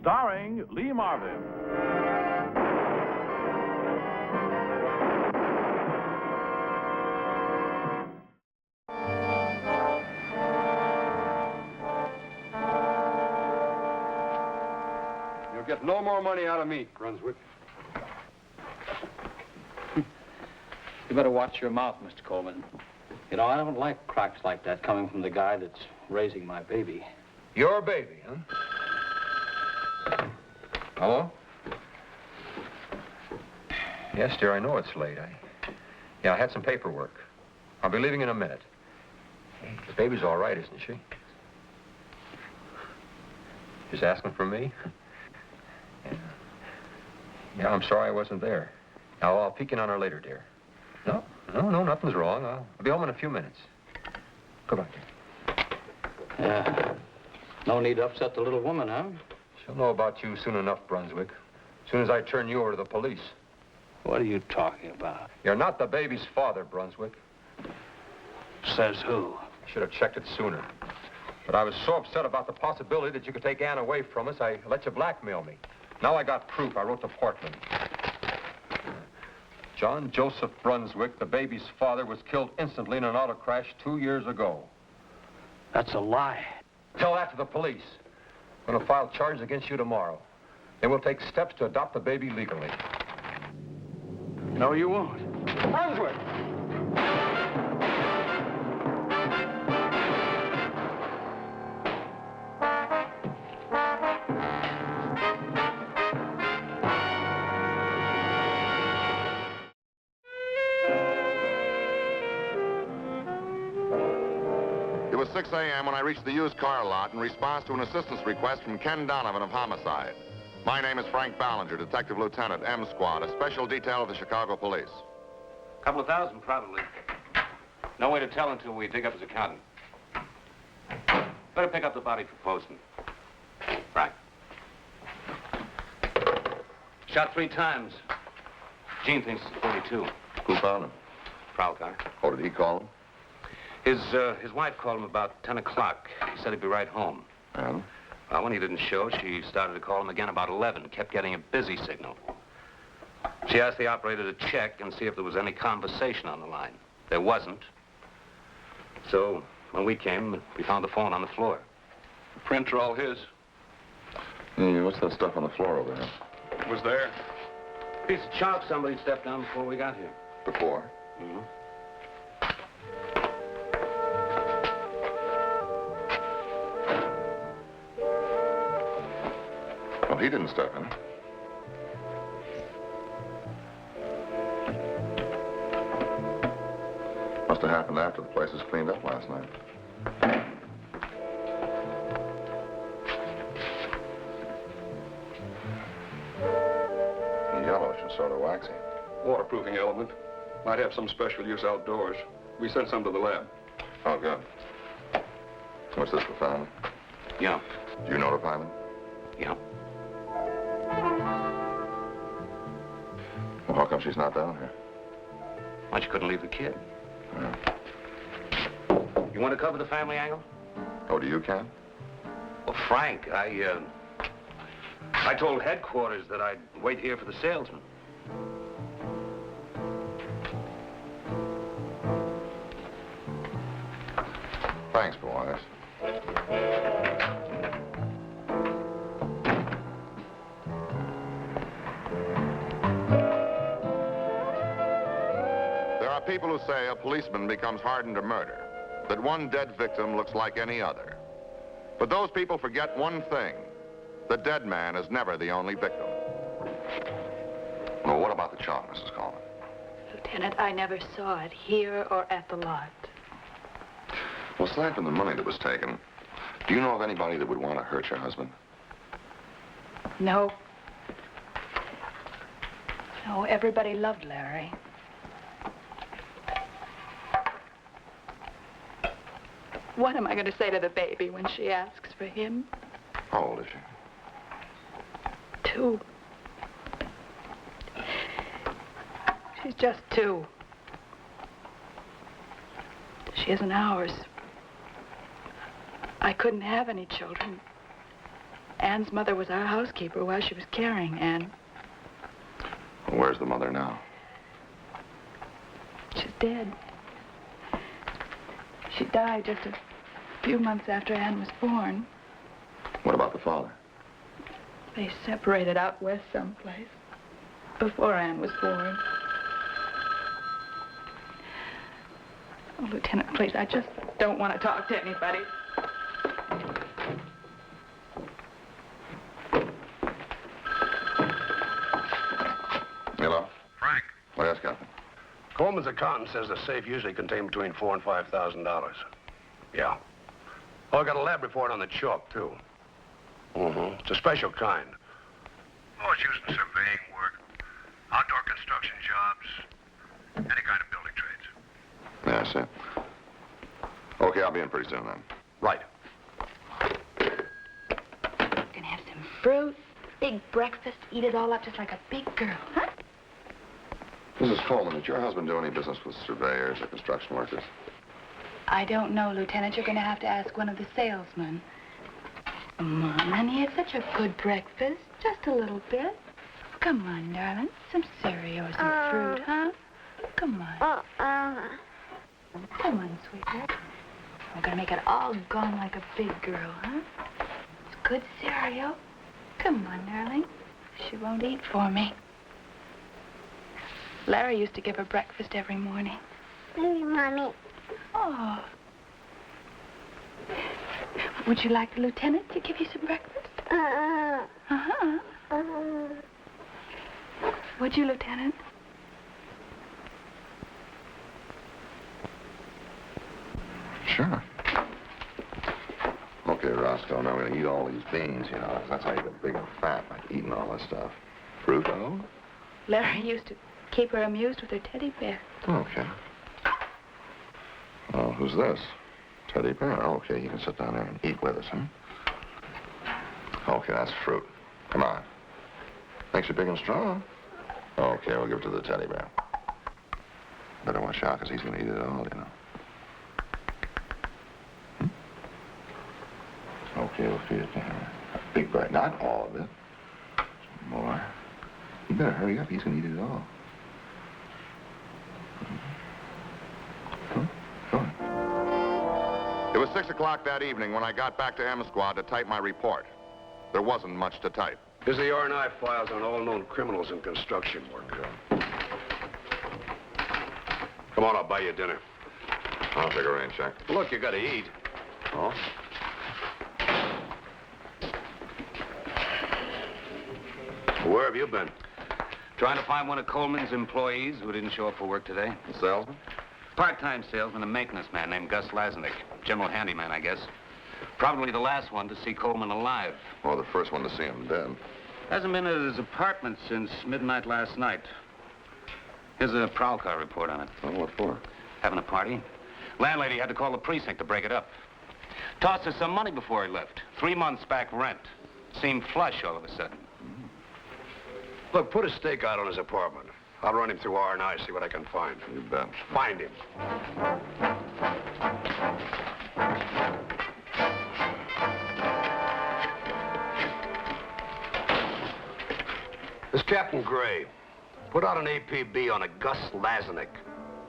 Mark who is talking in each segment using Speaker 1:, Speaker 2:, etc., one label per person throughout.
Speaker 1: Starring Lee Marvin.
Speaker 2: You'll get no more money out of me, Brunswick.
Speaker 3: You better watch your mouth, Mr. Coleman. You know, I don't like cracks like that coming from the guy that's raising my baby.
Speaker 2: Your baby, huh? Hello? Yes, dear, I know it's late. I had some paperwork. I'll be leaving in a minute. The baby's all right, isn't she? She's asking for me? Yeah, I'm sorry I wasn't there. Now, I'll peek in on her later, dear. No, nothing's wrong. I'll be home in a few minutes. Goodbye, dear.
Speaker 3: Yeah. No need to upset the little woman, huh?
Speaker 2: She'll know about you soon enough, Brunswick. As soon as I turn you over to the police.
Speaker 3: What are you talking about?
Speaker 2: You're not the baby's father, Brunswick.
Speaker 3: Says who?
Speaker 2: Should have checked it sooner. But I was so upset about the possibility that you could take Ann away from us, I let you blackmail me. Now I got proof. I wrote to Portland. John Joseph Brunswick, the baby's father, was killed instantly in an auto crash 2 years ago.
Speaker 3: That's a lie.
Speaker 2: Tell that to the police. I'm going to file charges against you tomorrow. Then we'll take steps to adopt the baby legally.
Speaker 3: No, you won't.
Speaker 2: Brunswick!
Speaker 4: It was 6 a.m. when I reached the used car lot in response to an assistance request from Ken Donovan of Homicide. My name is Frank Ballinger, Detective Lieutenant, M Squad, a special detail of the Chicago Police.
Speaker 5: Couple of thousand, probably. No way to tell until we dig up his accountant. Better pick up the body for posting. Right. Shot 3 times. Gene thinks it's a 42.
Speaker 4: Who found him?
Speaker 5: Prowl car.
Speaker 4: Oh, did he call him?
Speaker 5: His wife called him about 10 o'clock. He said he'd be right home.
Speaker 4: And?
Speaker 5: Well, when he didn't show, she started to call him again about 11. Kept getting a busy signal. She asked the operator to check and see if there was any conversation on the line. There wasn't. So, when we came, we found the phone on the floor.
Speaker 6: The prints are all his.
Speaker 4: Hey, what's that stuff on the floor over there?
Speaker 6: It was there.
Speaker 5: Piece of chalk somebody stepped on before we got here.
Speaker 4: Before?
Speaker 5: Mm-hmm.
Speaker 4: Well, he didn't step in. Must have happened after the place was cleaned up last night. Yellowish and sort of waxy.
Speaker 6: Waterproofing element. Might have some special use outdoors. We sent some to the lab.
Speaker 4: Oh, good. What's this for family?
Speaker 5: Yeah.
Speaker 4: Do you notify them?
Speaker 5: Yeah.
Speaker 4: Well, how come she's not down here?
Speaker 5: Why, she couldn't leave the kid.
Speaker 4: Yeah.
Speaker 5: You want to cover the family angle?
Speaker 4: Oh, do you, Ken?
Speaker 5: Well, Frank, I told headquarters that I'd wait here for the salesman.
Speaker 4: Thanks, boys. There are people who say a policeman becomes hardened to murder, that one dead victim looks like any other. But those people forget one thing. The dead man is never the only victim. Well, what about the chalk, Mrs. Coleman?
Speaker 7: Lieutenant, I never saw it here or at the lot.
Speaker 4: Well, aside from the money that was taken, do you know of anybody that would want to hurt your husband?
Speaker 7: No. No, everybody loved Larry. What am I going to say to the baby when she asks for him?
Speaker 4: How old is she?
Speaker 7: 2. She's just 2. She isn't ours. I couldn't have any children. Ann's mother was our housekeeper while she was carrying Ann.
Speaker 4: Where's the mother now?
Speaker 7: She's dead. She died just a few months after Ann was born.
Speaker 4: What about the father?
Speaker 7: They separated out west someplace before Ann was born. Oh, Lieutenant, please, I just don't want to talk to anybody.
Speaker 4: Hello?
Speaker 1: Frank,
Speaker 4: What else, Captain?
Speaker 1: Coleman's accountant says the safe usually contained between $4,000 and $5,000. Yeah. Oh, I got a lab report on the chalk, too. Mm-hmm. It's a special kind. Oh, it's used in surveying work, outdoor construction jobs, any kind of building trades.
Speaker 4: Yeah, I see. Okay, I'll be in pretty soon then.
Speaker 1: Right.
Speaker 7: Gonna have some fruit, big breakfast, eat it all up just like a big girl, huh?
Speaker 4: Mrs. Coleman, did your husband do any business with surveyors or construction workers?
Speaker 7: I don't know, Lieutenant. You're gonna have to ask one of the salesmen. Come on, honey, it's such a good breakfast. Just a little bit. Come on, darling. Some cereal or some fruit, huh? Come on. Come on, sweetheart. We're gonna make it all gone like a big girl, huh? It's good cereal. Come on, darling. She won't eat for me. Larry used to give her breakfast every morning.
Speaker 8: Mommy.
Speaker 7: Oh. Would you like the lieutenant to give you some breakfast? Uh-huh. Would you, Lieutenant?
Speaker 4: Sure. Okay, Roscoe, now we're gonna eat all these beans, you know, 'cause that's how you get big and fat, like eating all this stuff. Fruit, oh?
Speaker 7: Larry used to keep her amused with her teddy bear.
Speaker 4: Okay. Oh, who's this? Teddy bear. Okay, you can sit down there and eat with us, huh? Okay, that's fruit. Come on. Makes you big and strong. Okay, we'll give it to the teddy bear. Better watch out, 'cause he's gonna eat it all, you know. Okay, we'll feed it to him. A big bite. Not all of it. Some more. You better hurry up. He's gonna eat it all. Go on. It was 6 o'clock that evening when I got back to M Squad to type my report. There wasn't much to type.
Speaker 1: Here's the R&I files on all known criminals in construction work. Come on, I'll buy you dinner.
Speaker 4: I'll take a rain check.
Speaker 1: Look, you gotta eat.
Speaker 4: Oh?
Speaker 1: Where have you been?
Speaker 5: Trying to find one of Coleman's employees who didn't show up for work today.
Speaker 4: The salesman?
Speaker 5: Part-time salesman, a maintenance man named Gus Lasnick. General handyman, I guess. Probably the last one to see Coleman alive.
Speaker 4: Or the first one to see him dead.
Speaker 5: Hasn't been at his apartment since midnight last night. Here's a prowl car report on it.
Speaker 4: Oh, what for?
Speaker 5: Having a party. Landlady had to call the precinct to break it up. Tossed us some money before he left. 3 months back rent. Seemed flush all of a sudden.
Speaker 1: Look, put a stake out on his apartment. I'll run him through R&I, see what I can find.
Speaker 4: You bet.
Speaker 1: Find him. This Captain Gray. Put out an APB on a Gus Lasnick.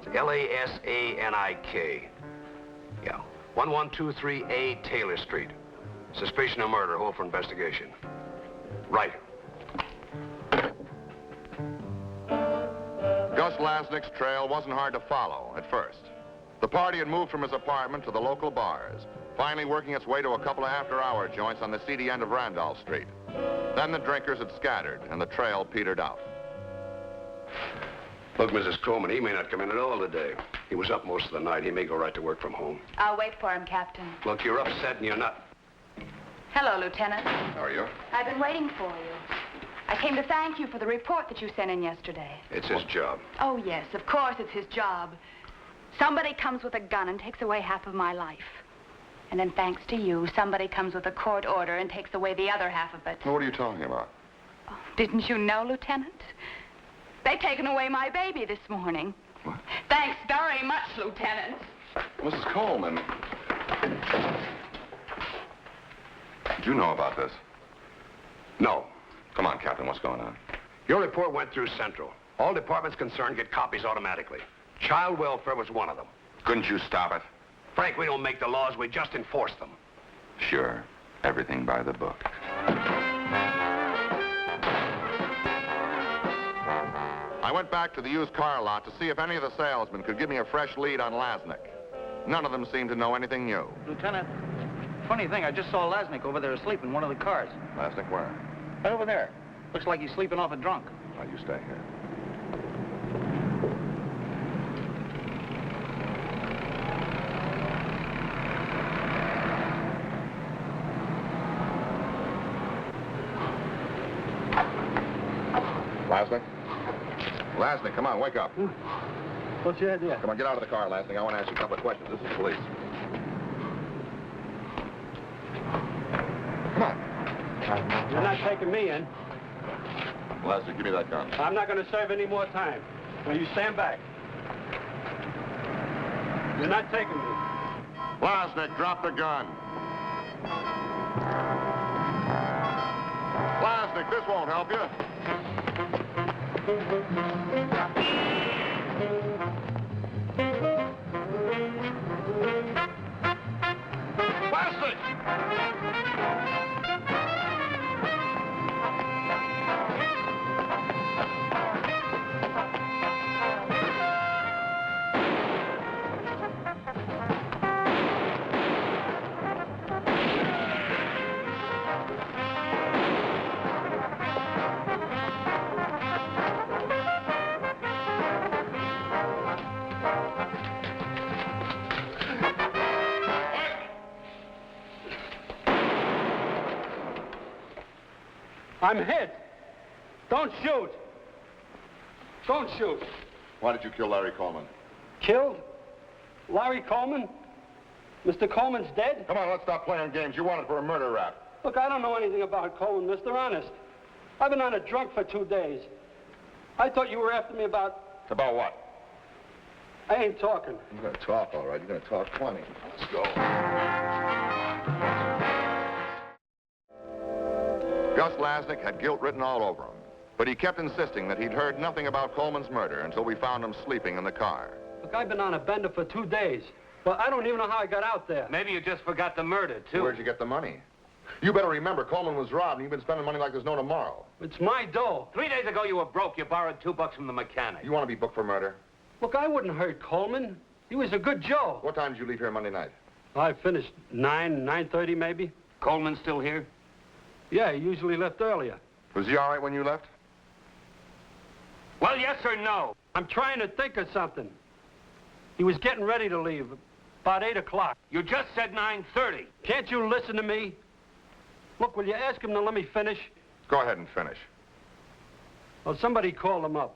Speaker 1: Lasanik. Yeah. 1123A Taylor Street. Suspicion of murder. Hold for investigation. Right.
Speaker 4: Gus Lasnick's trail wasn't hard to follow at first. The party had moved from his apartment to the local bars, finally working its way to a couple of after-hour joints on the seedy end of Randolph Street. Then the drinkers had scattered, and the trail petered out.
Speaker 1: Look, Mrs. Coleman, he may not come in at all today. He was up most of the night. He may go right to work from home.
Speaker 7: I'll wait for him, Captain.
Speaker 1: Look, you're upset and you're not...
Speaker 7: Hello, Lieutenant.
Speaker 4: How are you?
Speaker 7: I've been waiting for you. I came to thank you for the report that you sent in yesterday.
Speaker 1: It's his job.
Speaker 7: Oh, yes, of course it's his job. Somebody comes with a gun and takes away half of my life. And then thanks to you, somebody comes with a court order and takes away the other half of it.
Speaker 4: Well, what are you talking about?
Speaker 7: Oh, didn't you know, Lieutenant? They've taken away my baby this morning.
Speaker 4: What?
Speaker 7: Thanks very much, Lieutenant.
Speaker 4: Mrs. Coleman. Did you know about this?
Speaker 1: No.
Speaker 4: Come on, Captain, what's going on?
Speaker 1: Your report went through Central. All departments concerned get copies automatically. Child welfare was one of them.
Speaker 4: Couldn't you stop it?
Speaker 1: Frank, we don't make the laws, we just enforce them.
Speaker 4: Sure. Everything by the book. I went back to the used car lot to see if any of the salesmen could give me a fresh lead on Lasnik. None of them seemed to know anything new.
Speaker 3: Lieutenant, funny thing, I just saw Lasnik over there asleep in one of the cars.
Speaker 4: Lasnik where?
Speaker 3: Right over there. Looks like he's sleeping off a drunk.
Speaker 4: Well, you stay here. Lasnik? Lasnik, come on, wake up.
Speaker 3: What's your idea?
Speaker 4: Come on, get out of the car, Lasnik. I want to ask you a couple of questions. This is police. Come on.
Speaker 8: You're not taking me in.
Speaker 4: Lasnik, give me that gun.
Speaker 8: I'm not going to serve any more time. Now, you stand back. You're not taking me.
Speaker 4: Lasnik, drop the gun. Lasnik, this won't help you. Lasnik!
Speaker 8: I'm hit. Don't shoot. Don't shoot.
Speaker 4: Why did you kill Larry Coleman?
Speaker 8: Killed? Larry Coleman? Mr. Coleman's dead?
Speaker 4: Come on, let's stop playing games. You wanted for a murder rap.
Speaker 8: Look, I don't know anything about Coleman, mister. Honest. I've been on a drunk for 2 days. I thought you were after me about...
Speaker 4: About what?
Speaker 8: I ain't talking.
Speaker 4: You're going to talk, all right. You're going to talk plenty. Let's go. Gus Lasnik had guilt written all over him, but he kept insisting that he'd heard nothing about Coleman's murder until we found him sleeping in the car.
Speaker 8: Look, I've been on a bender for 2 days. Well, I don't even know how I got out there.
Speaker 5: Maybe you just forgot the murder, too.
Speaker 4: Where'd you get the money? You better remember, Coleman was robbed, and you've been spending money like there's no tomorrow.
Speaker 8: It's my dough.
Speaker 5: 3 days ago, you were broke. You borrowed $2 from the mechanic.
Speaker 4: You want to be booked for murder?
Speaker 8: Look, I wouldn't hurt Coleman. He was a good Joe.
Speaker 4: What time did you leave here Monday night?
Speaker 8: I finished 9:30 maybe.
Speaker 5: Coleman still here?
Speaker 8: Yeah, he usually left earlier.
Speaker 4: Was he all right when you left?
Speaker 5: Well, yes or no?
Speaker 8: I'm trying to think of something. He was getting ready to leave, about 8 o'clock.
Speaker 5: You just said 9:30.
Speaker 8: Can't you listen to me? Look, will you ask him to let me finish?
Speaker 4: Go ahead and finish.
Speaker 8: Well, somebody called him up.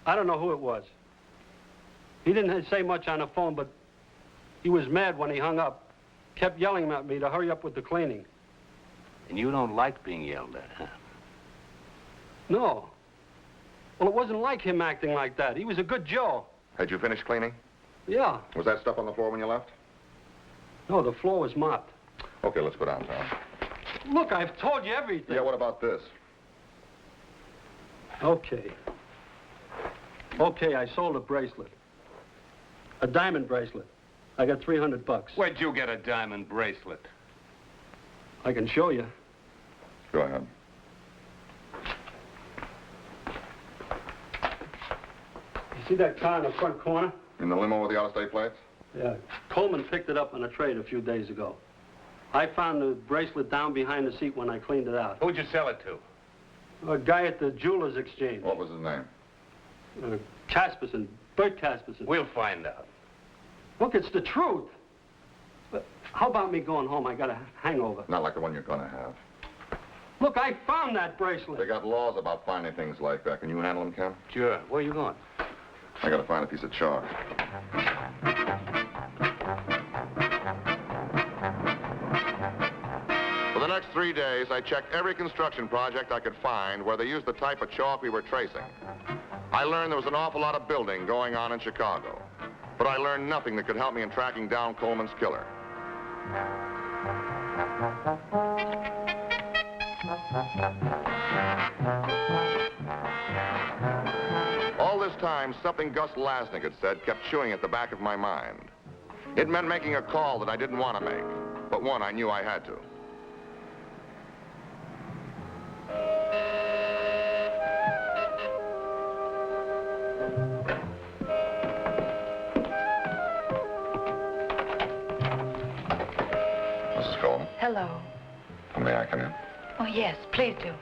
Speaker 8: I don't know who it was. He didn't say much on the phone, but he was mad when he hung up. Kept yelling at me to hurry up with the cleaning.
Speaker 5: And you don't like being yelled at, huh?
Speaker 8: No. Well, it wasn't like him acting like that. He was a good Joe.
Speaker 4: Had you finished cleaning?
Speaker 8: Yeah.
Speaker 4: Was that stuff on the floor when you left?
Speaker 8: No, the floor was mopped.
Speaker 4: Okay, let's go downtown.
Speaker 8: Look, I've told you everything.
Speaker 4: Yeah, what about this?
Speaker 8: Okay. Okay, I sold a bracelet. A diamond bracelet. I got $300.
Speaker 5: Where'd you get a diamond bracelet?
Speaker 8: I can show you.
Speaker 4: Go ahead.
Speaker 8: You see that car in the front corner?
Speaker 4: In the limo with the out-of-state plates?
Speaker 8: Yeah. Coleman picked it up on a trade a few days ago. I found the bracelet down behind the seat when I cleaned it out.
Speaker 5: Who'd you sell it to?
Speaker 8: A guy at the jeweler's exchange.
Speaker 4: What was his name?
Speaker 8: Casperson. Bert Casperson.
Speaker 5: We'll find out.
Speaker 8: Look, it's the truth. But how about me going home? I got a hangover.
Speaker 4: Not like the one you're gonna have.
Speaker 8: Look, I found that bracelet.
Speaker 4: They got laws about finding things like that. Can you handle them, Ken?
Speaker 5: Sure. Where are you going?
Speaker 4: I gotta find a piece of chalk. For the next 3 days, I checked every construction project I could find where they used the type of chalk we were tracing. I learned there was an awful lot of building going on in Chicago, but I learned nothing that could help me in tracking down Coleman's killer. All this time, something Gus Lasnik had said kept chewing at the back of my mind. It meant making a call that I didn't want to make, but one I knew I had to. Mrs. Coleman,
Speaker 7: Hello.
Speaker 4: may I come in?
Speaker 7: Oh, yes, please do.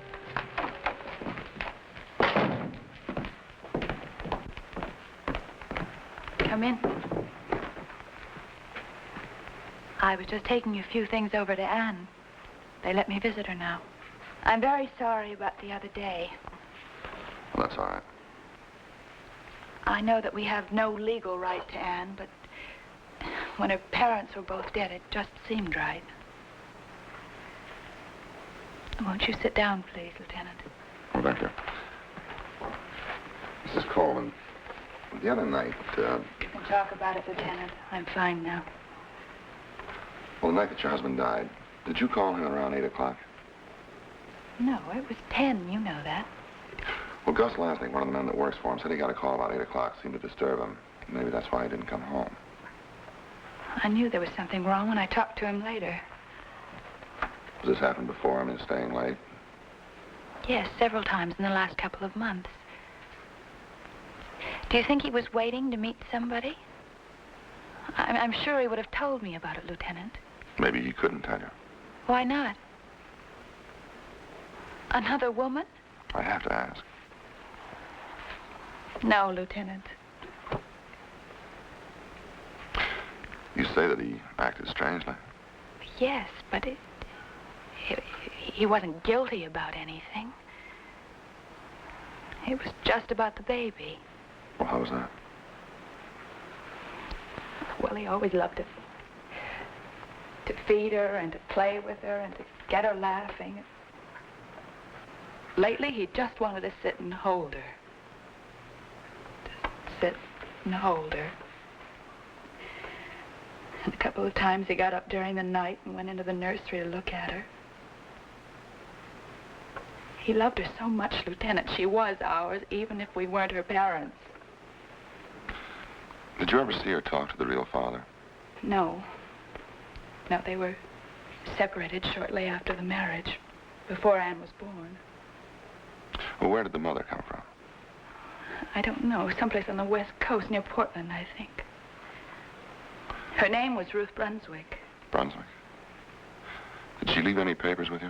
Speaker 7: Come in. I was just taking a few things over to Anne. They let me visit her now. I'm very sorry about the other day.
Speaker 4: Well, that's all right.
Speaker 7: I know that we have no legal right to Anne, but when her parents were both dead, it just seemed right. Won't you sit down, please, Lieutenant?
Speaker 4: Oh, thank you. Mrs. Coleman, the other night,
Speaker 7: You can talk about it, Lieutenant. I'm fine now.
Speaker 4: well, the night that your husband died, did you call him around 8 o'clock?
Speaker 7: No, it was 10. You know that.
Speaker 4: Well, Gus Lasnik, one of the men that works for him, said he got a call about 8 o'clock. Seemed to disturb him. Maybe that's why he didn't come home.
Speaker 7: I knew there was something wrong when I talked to him later.
Speaker 4: Has this happened before? I mean, staying late?
Speaker 7: Yes, several times in the last couple of months. Do you think he was waiting to meet somebody? I'm sure he would have told me about it, Lieutenant.
Speaker 4: Maybe he couldn't tell you.
Speaker 7: Why not? Another woman?
Speaker 4: I have to ask.
Speaker 7: No, Lieutenant.
Speaker 4: You say that he acted strangely.
Speaker 7: Yes, but he wasn't guilty about anything. It was just about the baby.
Speaker 4: Well, how was that?
Speaker 7: Well, he always loved to feed her and to play with her and to get her laughing. Lately, he just wanted to sit and hold her. Just sit and hold her. And a couple of times he got up during the night and went into the nursery to look at her. He loved her so much, Lieutenant. She was ours, even if we weren't her parents.
Speaker 4: Did you ever see her talk to the real father?
Speaker 7: No. No, they were separated shortly after the marriage, before Anne was born.
Speaker 4: Well, where did the mother come from?
Speaker 7: I don't know, someplace on the West Coast, near Portland, I think. Her name was Ruth Brunswick.
Speaker 4: Brunswick. Did she leave any papers with you?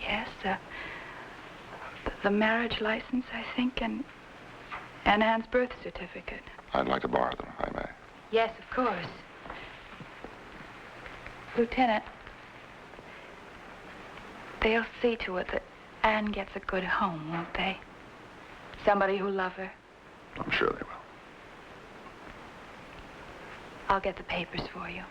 Speaker 7: Yes, the marriage license, I think, and Anne's birth certificate.
Speaker 4: I'd like to borrow them, if I may.
Speaker 7: Yes, of course. Lieutenant, they'll see to it that Anne gets a good home, won't they? Somebody who'll love her.
Speaker 4: I'm sure they will.
Speaker 7: I'll get the papers for you.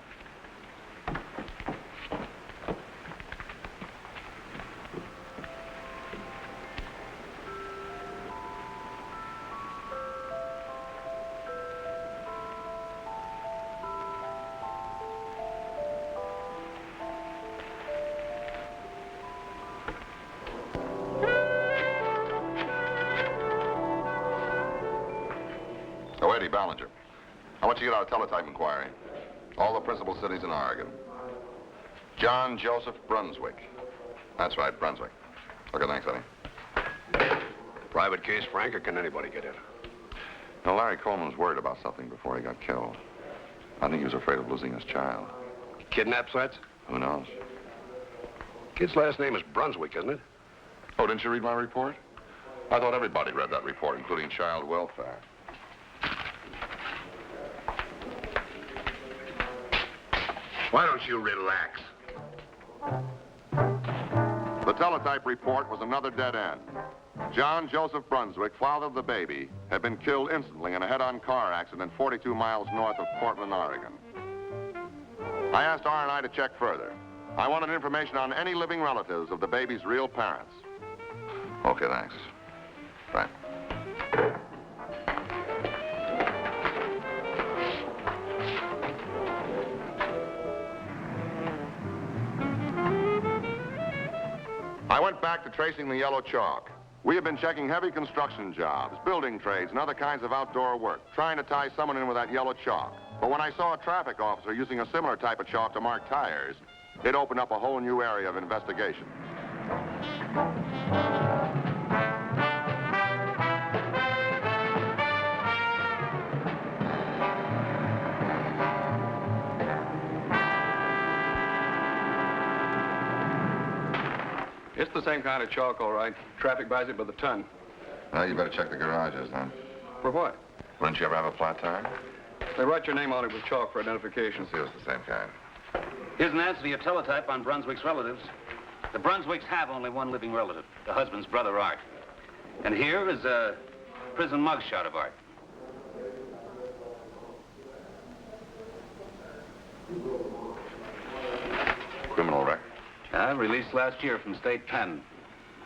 Speaker 4: Oh, Eddie, Ballinger. I want you to get out a teletype inquiry. All the principal cities in Oregon. John Joseph Brunswick. That's right, Brunswick. Okay, thanks, Eddie.
Speaker 1: Private case, Frank, or can anybody get in?
Speaker 4: Now, Larry Coleman was worried about something before he got killed. I think he was afraid of losing his child.
Speaker 1: Kidnap threats?
Speaker 4: Who knows?
Speaker 1: Kid's last name is Brunswick, isn't it?
Speaker 4: Oh, didn't you read my report? I thought everybody read that report, including child welfare.
Speaker 1: Why don't you relax?
Speaker 4: The teletype report was another dead end. John Joseph Brunswick, father of the baby, had been killed instantly in a head-on car accident 42 miles north of Portland, Oregon. I asked R&I to check further. I wanted information on any living relatives of the baby's real parents. Okay, thanks. Right. I went back to tracing the yellow chalk. We have been checking heavy construction jobs, building trades, and other kinds of outdoor work, trying to tie someone in with that yellow chalk. But when I saw a traffic officer using a similar type of chalk to mark tires, it opened up a whole new area of investigation.
Speaker 6: It's the same kind of chalk, all right. Traffic buys it by the ton.
Speaker 4: Now you better check the garages, then.
Speaker 6: For what?
Speaker 4: Wouldn't you ever have a flat tire?
Speaker 6: They write your name on it with chalk for identification.
Speaker 4: See, it's the same kind.
Speaker 5: Here's an answer to your teletype on Brunswick's relatives. The Brunswicks have only one living relative, the husband's brother, Art. And here is a prison mugshot of Art.
Speaker 4: Criminal record.
Speaker 5: Released last year from state pen.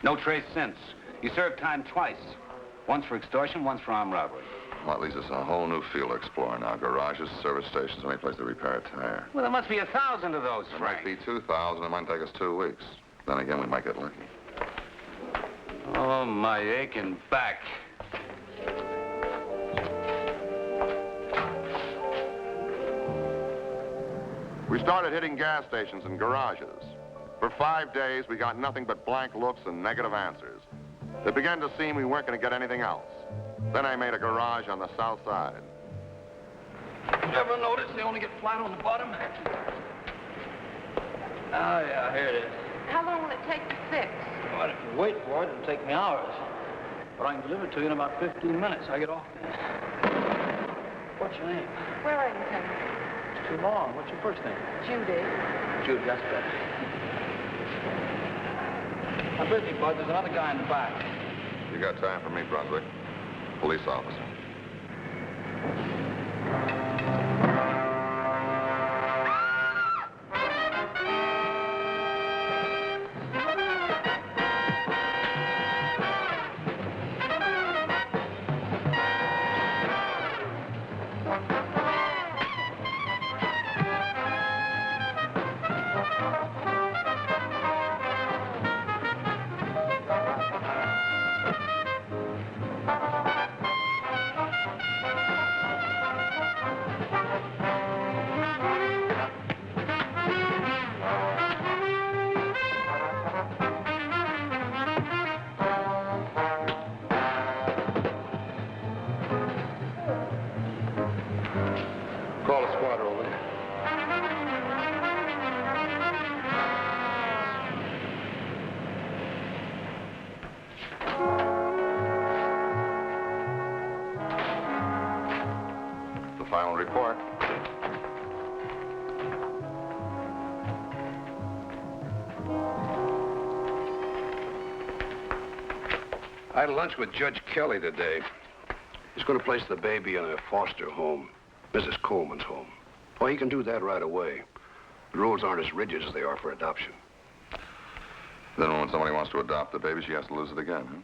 Speaker 5: No trace since. He served time twice. Once for extortion, once for armed robbery.
Speaker 4: Well, that leaves us a whole new field to explore now. Garages, service stations, any place to repair a tire.
Speaker 5: Well, there must be 1,000 of those,
Speaker 4: There
Speaker 5: Frank.
Speaker 4: might be 2,000. It might take us 2 weeks. Then again, we might get lucky.
Speaker 5: Oh, my aching back.
Speaker 4: We started hitting gas stations and garages. For 5 days, we got nothing but blank looks and negative answers. It began to seem we weren't going to get anything else. Then I made a garage on the south side.
Speaker 3: Ever notice they only get flat on the bottom? Oh, yeah, here it is.
Speaker 7: How long will it take to fix?
Speaker 3: Well, if you wait for it, it'll take me hours. But I can deliver it to you in about 15 minutes. I get off there. What's your name?
Speaker 7: Where are you, Lieutenant?
Speaker 3: It's too long. What's your first name?
Speaker 7: Judy.
Speaker 3: Jude, that's better. I'm busy, Bud. There's another guy in the back.
Speaker 4: You got time for me, Brunswick? Police officer. Call the squad, Erwin. The final report.
Speaker 1: I had lunch with Judge Kelly today. He's going to place the baby in a foster home, Mrs. Coleman's home. Well, he can do that right away. The rules aren't as rigid as they are for adoption.
Speaker 4: Then when somebody wants to adopt the baby, she has to lose it again, huh?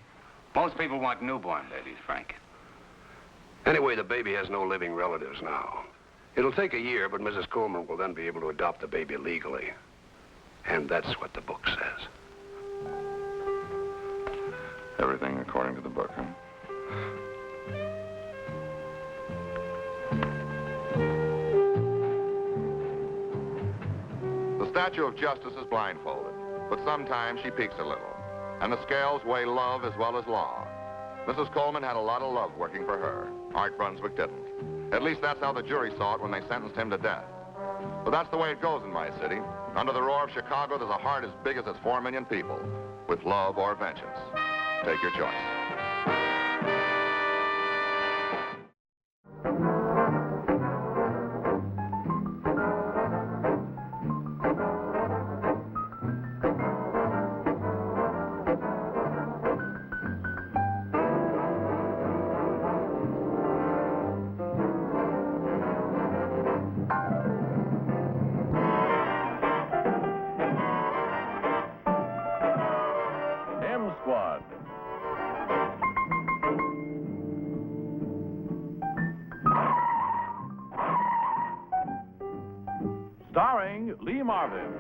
Speaker 5: Most people want newborn babies, Frank.
Speaker 1: Anyway, the baby has no living relatives now. It'll take a year, but Mrs. Coleman will then be able to adopt the baby legally. And that's what the book says.
Speaker 4: Everything according to the book, huh? The statue of justice is blindfolded, but sometimes she peeks a little, and the scales weigh love as well as law. Mrs. Coleman had a lot of love working for her. Art Brunswick didn't. At least that's how the jury saw it when they sentenced him to death. But that's the way it goes in my city. Under the roar of Chicago, there's a heart as big as its 4 million people, with love or vengeance. Take your choice.
Speaker 9: SQUAD. Starring Lee Marvin.